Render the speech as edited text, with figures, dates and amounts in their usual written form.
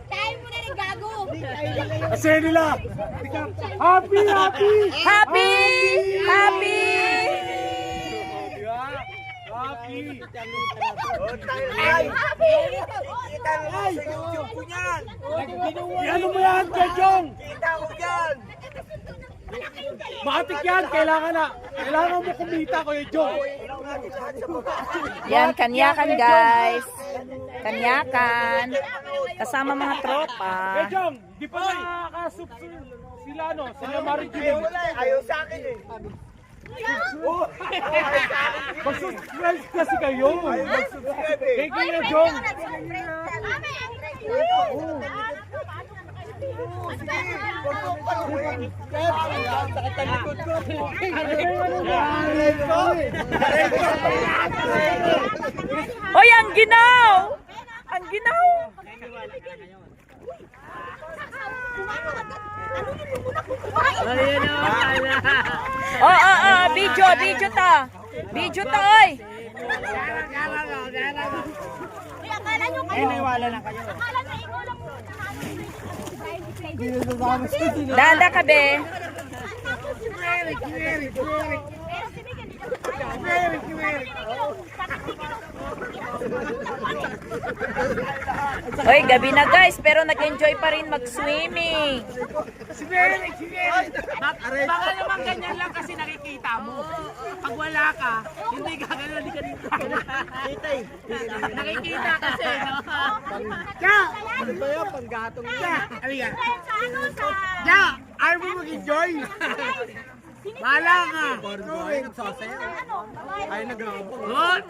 Tayo mo na rin gago. Kasi nila. Happy, happy. Happy! Happy! Happy. Ano mo yan, Jejong? Matik yan, kailangan mo kumita ko yung Jong. Yan, kanyakan guys. Kanyakan. Kasama mga tropa. Jejong, di pa nakakasup sila, no? Sila Marikina. Ayaw sa akin eh. Mag-subscribe kasi kayo. Mag-subscribe eh. Thank you, Jong. Hoy, ang ginaw! Ang ginaw! Video ta. Video ta, oy. Akala nyo kayo. Iniwala lang kayo. Akala nyo ikaw lang mo. Dada ka, be. Hoy, gabi na guys, pero nag-enjoy pa rin mag-swimming. Baka naman ganyan lang kasi nakikita mo. Pag wala ka, hindi ka gano'n, hindi ka dito. Nakikita kasi, no? Ano ba yan? Panggatong yan. Halika. Ano sa... Ya! Ayaw mo mag-enjoy? Wala ka. Ay, nagsasayaw. Ano? Ay, nag-aapong. Oh,